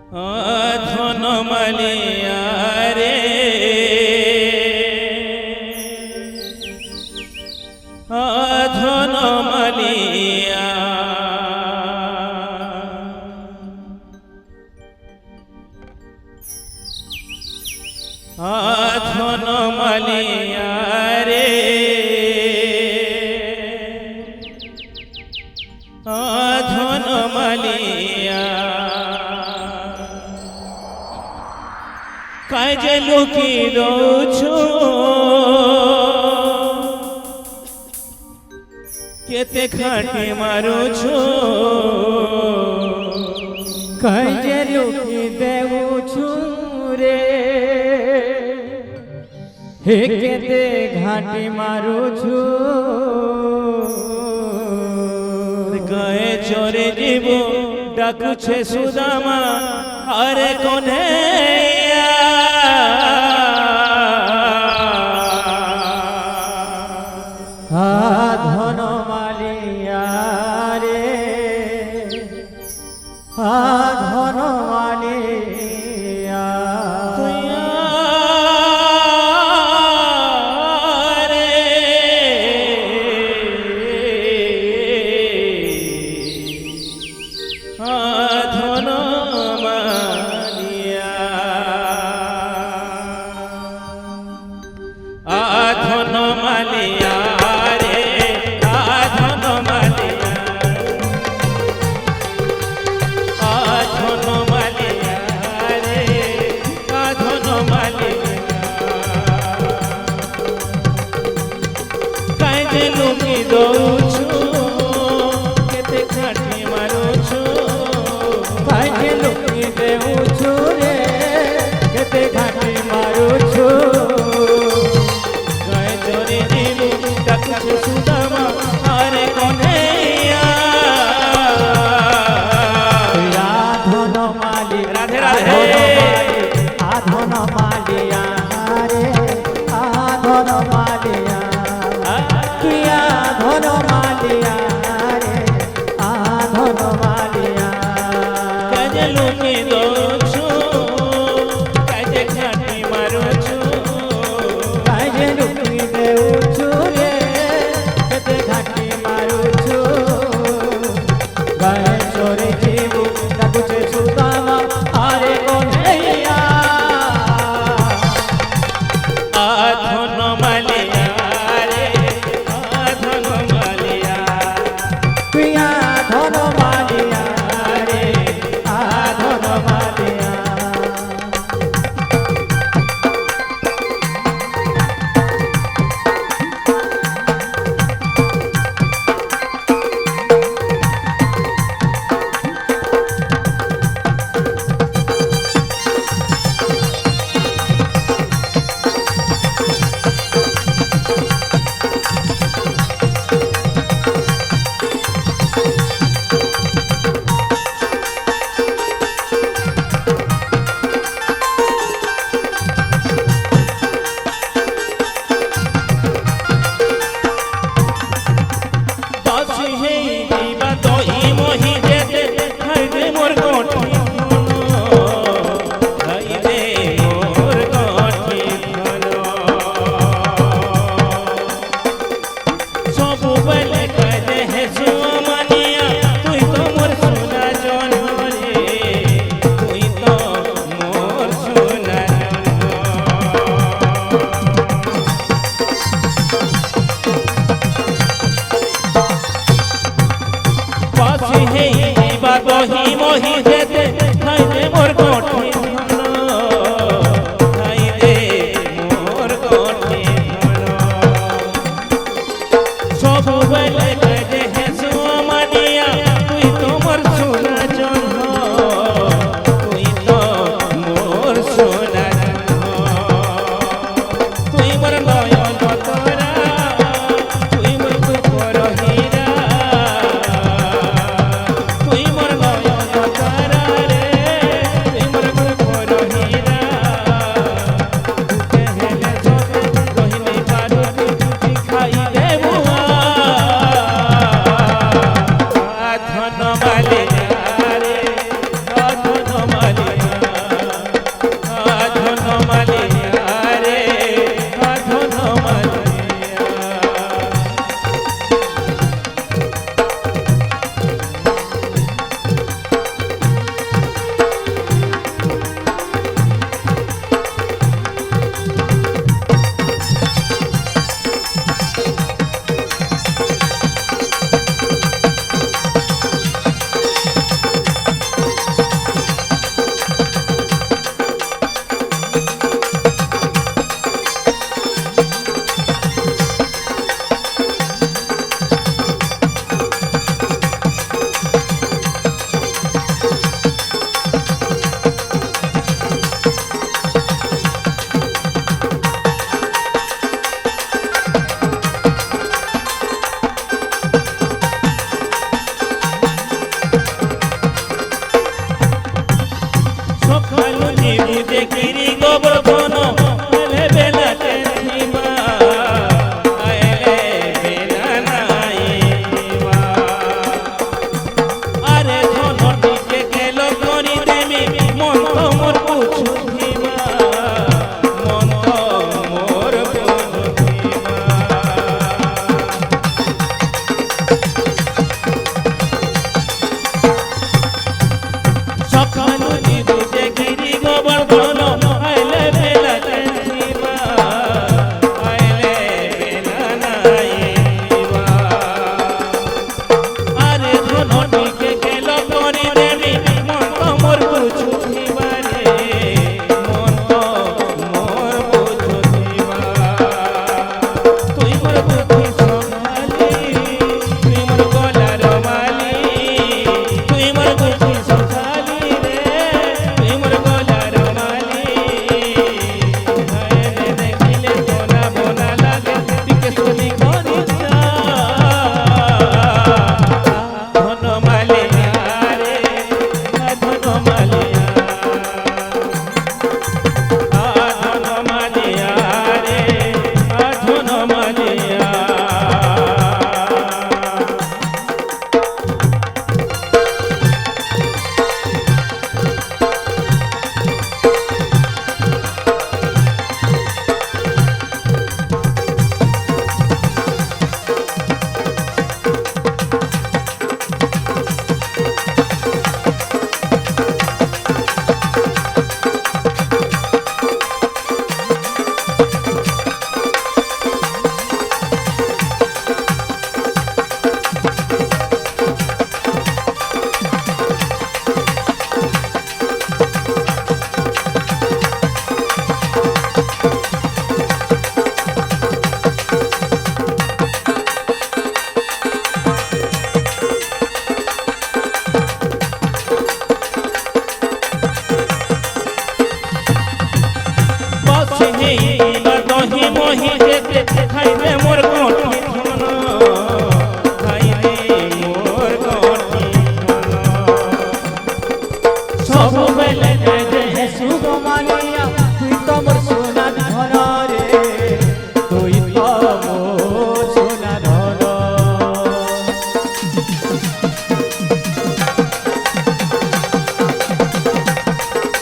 ধন মালিয়া রে ধন মালিয়া ধন মালিয়া রে ধন মালিয়া কাজে লুকি রোছো কেতে খাটি মারুছো কাজে লুকি দেউছু রে হে কেতে ঘাটি মারুছু গায়ে চরে জীব ডাকুছে সুদামা আরে কোনে ধন মালিয়া রে ধন মালিয়া ধন মালিয়া ধন মালিয়া রে ধন মালিয়া ধন মালিয়া রে ধন মালিয়া কাজে লুকি দৌছু কেতে খাটি মারুছু কাজে লুকি দেউছু রে কেতে ঘাটি মারুছু গায়ে চরে জীব ডাকুছে সুদামা আরে কনেয়া ধন মালি রাধে রাধে ধন মালিয়া রে ধন মালিয়া কিয়া ধন মালিয়া রে ধন মালিয়া কাজে লুকি দৌছু কাজে খাটি মারুছু কাজে লুকি দেউছু রে কেতে ঘাটি মারুছু গায়ে চরে জীব ডাকুছে সুদামা আরে কন্হैया ধন মালিয়া রে ধন মালিয়া প্রিয়া ধন মালিয়া রে ধন মালিয়া বাসি হেই দিবা দই মহি যেতে খাইতে মোর গঠি খাইতে মোর গঠি ସବୁବେଳେ কাজে হেসু মানিয়া তুই তো মোর সোনা জন রে তুই তো মোর সোনা বাসি হেই দিবা দহি মহি যেতে খাইতে মোর গঠি খাইতে মোর গঠি ସବୁବେଳେ কাজে হেসু মানিয়া তুই তো মোর সোনা জন তুই তো মোর সোনা তুই মোর নয়ন তরা তুই মোর রূপর হীরা তুই মোর নয়ন তরা রে তুই মোর রূপর হীরা হেলে সবে রহিলে পারু তুই খাই দেবু ধন মালিয়া রে ধন মালিয়া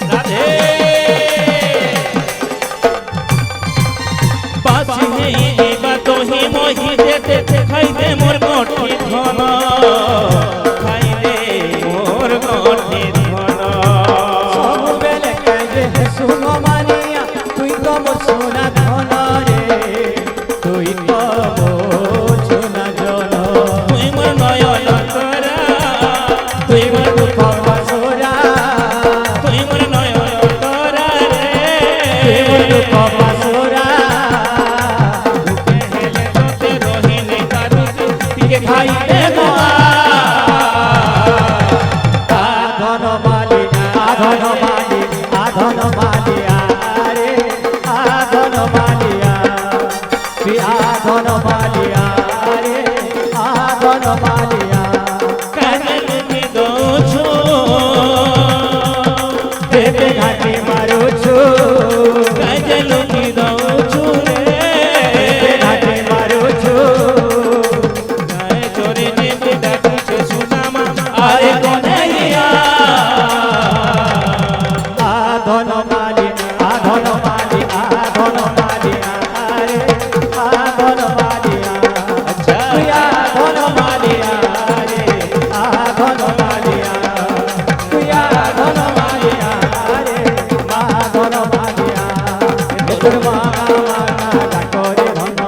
রাধে বাছি হেই দিবা দহি মহি যেতে খাইবে মোর গঠি ধন খাইবে মোর গঠি ধন ସବୁବେଳେ କାଜେ ସୁନ ମାନିଆ তুই তো মোর সোনা ধন রে তুই তো মোর সোনা জন তুই মোর নয়ন তারা তুই মোর দুঃখ বাসরা তুই মোর নয়ন তারা রে তুই মোর দুঃখ বাসরা হেলে তোতে রহিনে কারুতে টিকে খাইবে গোয়া আধন মালি আধন মালি আধন মালিয়া রে আধন মালিয়া তুই আধন মালিয়া রে আধন মালিয়া কাজল কি দোছো দেবে ঘাটি মারুছু কাজল কি দোছো রে দেবে ঘাটি মারুছু গায়ে চোরে নেবে ডাকিছে সুদামা আরে কনাইয়া আধন মালি আধন মালি আধন মালিয়া রে আধন মালিয়া আচ্ছা তুই আধন মালিয়া রে আধন মালিয়া তুই আধন মালিয়া রে আধন মালিয়া তোর মা ডাকরে ধন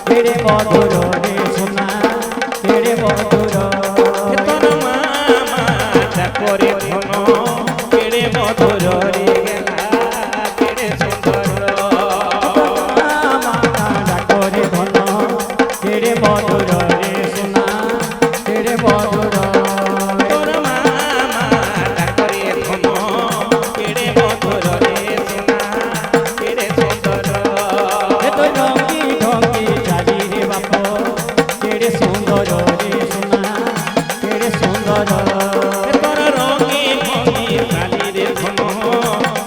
কেড়ে মধুর রে সোনা কেড়ে মধুর তোর মামা ডাকরে ধন কেড়ে মধুর রে গেলা কেড়ে সুন্দর ডাকরে ধন কেড়ে মধুর রে সোনা কেড়ে মধুর তোর মামা ডাকরে ধন কেড়ে মধুর রে সোনা কেড়ে সুন্দর এত ঢঙ্কি ঢঙ্কি চালি রে বাপ কেড়ে সুন্দর রে সোনা কেড়ে সুন্দর তোর রঙে ভঙ্গি কালিরে ধন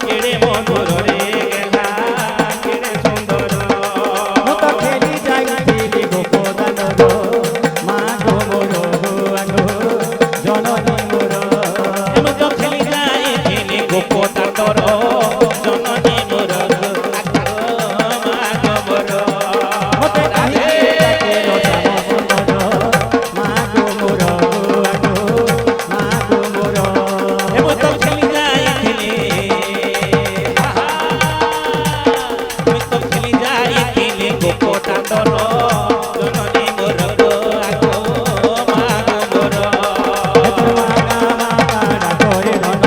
কেড়ে মধুর রে গেলা কেড়ে সুন্দর মত খেলি যাইছিলি গোপদানর মা গো মোর আনো জননী মোর এমত খেলি যাই খেলি গোপতা তর জননী মোর মা গবর মতে কাহিতে ডাকে রসাম সুন্দর মা গো মোর আনো মা গো মোর এমত খেলি যাই খেলি এমত খেলি যাই খেলি গোপতা তর জননী মোর মা গবর ডাকরে ধন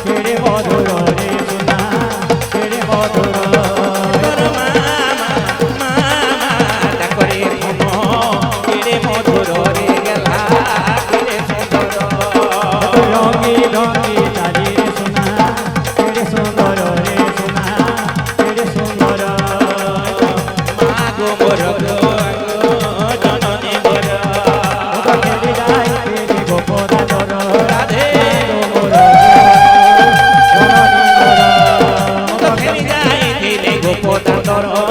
কেড়ে মধুর রে সোনা কেড়ে মধুর তোর মামা ডাকরে ধন কেড়ে মধুর রে গেলা কেড়ে সুন্দর রঙি রঙি চালি রে সোনা কেড়ে সুন্দর রে সোনা কেড়ে সুন্দর মা গো মোর জননী মোর খেলি যাই খেলি গোপদানর রাধে মোর জননী মোর খেলি যাই খেলি গোপতা তর